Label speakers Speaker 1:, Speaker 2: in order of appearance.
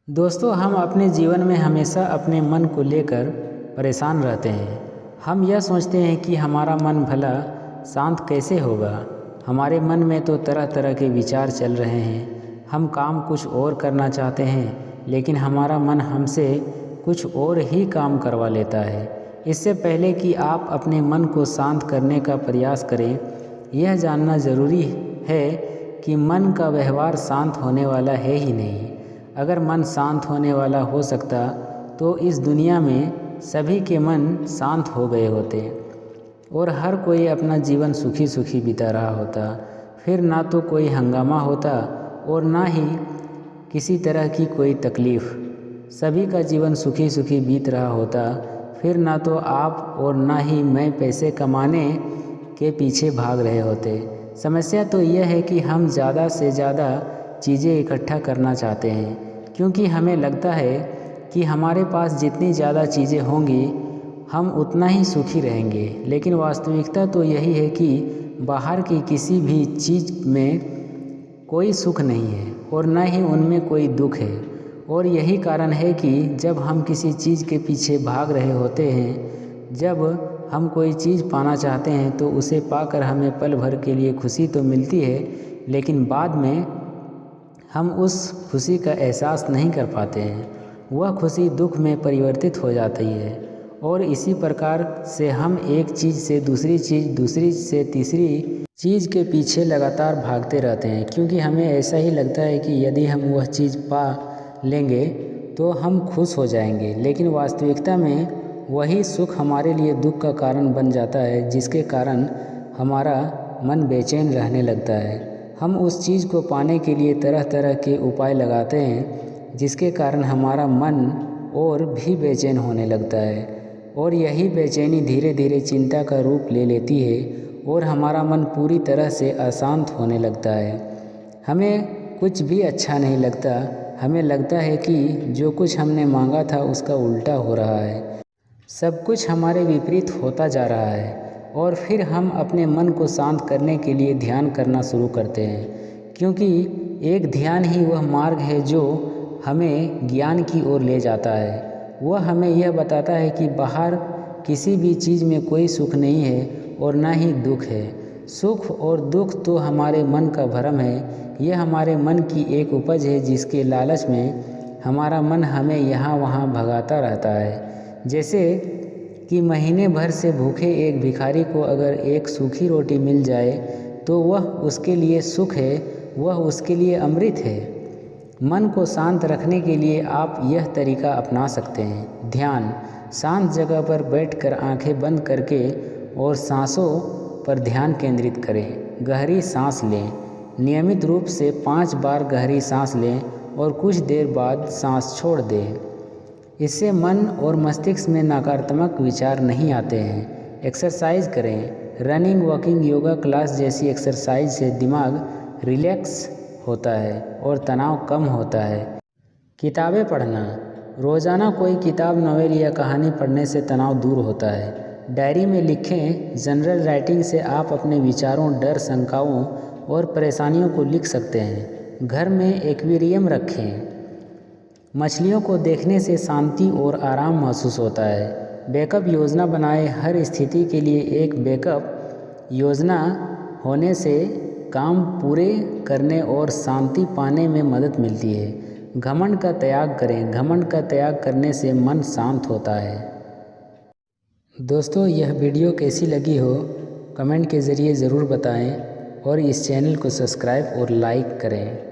Speaker 1: दोस्तों, हम अपने जीवन में हमेशा अपने मन को लेकर परेशान रहते हैं। हम यह सोचते हैं कि हमारा मन भला शांत कैसे होगा। हमारे मन में तो तरह तरह के विचार चल रहे हैं। हम काम कुछ और करना चाहते हैं, लेकिन हमारा मन हमसे कुछ और ही काम करवा लेता है। इससे पहले कि आप अपने मन को शांत करने का प्रयास करें, यह जानना ज़रूरी है कि मन का व्यवहार शांत होने वाला है ही नहीं। अगर मन शांत होने वाला हो सकता तो इस दुनिया में सभी के मन शांत हो गए होते और हर कोई अपना जीवन सुखी सुखी बिता रहा होता। फिर ना तो कोई हंगामा होता और ना ही किसी तरह की कोई तकलीफ़। सभी का जीवन सुखी सुखी बीत रहा होता। फिर ना तो आप और ना ही मैं पैसे कमाने के पीछे भाग रहे होते। समस्या तो यह है कि हम ज़्यादा से ज़्यादा चीज़ें इकट्ठा करना चाहते हैं, क्योंकि हमें लगता है कि हमारे पास जितनी ज़्यादा चीज़ें होंगी हम उतना ही सुखी रहेंगे। लेकिन वास्तविकता तो यही है कि बाहर की किसी भी चीज़ में कोई सुख नहीं है और न ही उनमें कोई दुख है। और यही कारण है कि जब हम किसी चीज़ के पीछे भाग रहे होते हैं, जब हम कोई चीज़ पाना चाहते हैं तो उसे पाकर हमें पल भर के लिए खुशी तो मिलती है, लेकिन बाद में हम उस खुशी का एहसास नहीं कर पाते हैं। वह खुशी दुख में परिवर्तित हो जाती है और इसी प्रकार से हम एक चीज़ से दूसरी चीज़, दूसरी से तीसरी चीज़ के पीछे लगातार भागते रहते हैं, क्योंकि हमें ऐसा ही लगता है कि यदि हम वह चीज़ पा लेंगे तो हम खुश हो जाएंगे। लेकिन वास्तविकता में वही सुख हमारे लिए दुख का कारण बन जाता है, जिसके कारण हमारा मन बेचैन रहने लगता है। हम उस चीज़ को पाने के लिए तरह तरह के उपाय लगाते हैं, जिसके कारण हमारा मन और भी बेचैन होने लगता है और यही बेचैनी धीरे धीरे चिंता का रूप ले लेती है और हमारा मन पूरी तरह से अशांत होने लगता है। हमें कुछ भी अच्छा नहीं लगता। हमें लगता है कि जो कुछ हमने मांगा था उसका उल्टा हो रहा है। सब कुछ हमारे विपरीत होता जा रहा है और फिर हम अपने मन को शांत करने के लिए ध्यान करना शुरू करते हैं, क्योंकि एक ध्यान ही वह मार्ग है जो हमें ज्ञान की ओर ले जाता है। वह हमें यह बताता है कि बाहर किसी भी चीज़ में कोई सुख नहीं है और ना ही दुख है। सुख और दुख तो हमारे मन का भ्रम है। यह हमारे मन की एक उपज है, जिसके लालच में हमारा मन हमें यहाँ वहाँ भगाता रहता है। जैसे कि महीने भर से भूखे एक भिखारी को अगर एक सूखी रोटी मिल जाए तो वह उसके लिए सुख है, वह उसके लिए अमृत है। मन को शांत रखने के लिए आप यह तरीका अपना सकते हैं। ध्यान। शांत जगह पर बैठकर आंखें बंद करके और सांसों पर ध्यान केंद्रित करें। गहरी सांस लें। नियमित रूप से 5 बार गहरी सांस लें और कुछ देर बाद सांस छोड़ दें। इससे मन और मस्तिष्क में नकारात्मक विचार नहीं आते हैं। एक्सरसाइज करें। रनिंग, वॉकिंग, योगा क्लास जैसी एक्सरसाइज से दिमाग रिलैक्स होता है और तनाव कम होता है। किताबें पढ़ना। रोज़ाना कोई किताब, नॉवेल या कहानी पढ़ने से तनाव दूर होता है। डायरी में लिखें। जनरल राइटिंग से आप अपने विचारों, डर, शंकाओं और परेशानियों को लिख सकते हैं। घर में एक्वेरियम रखें। मछलियों को देखने से शांति और आराम महसूस होता है। बैकअप योजना बनाएं। हर स्थिति के लिए एक बैकअप योजना होने से काम पूरे करने और शांति पाने में मदद मिलती है। घमंड का त्याग करें। घमंड का त्याग करने से मन शांत होता है। दोस्तों, यह वीडियो कैसी लगी हो कमेंट के ज़रिए ज़रूर बताएं और इस चैनल को सब्सक्राइब और लाइक करें।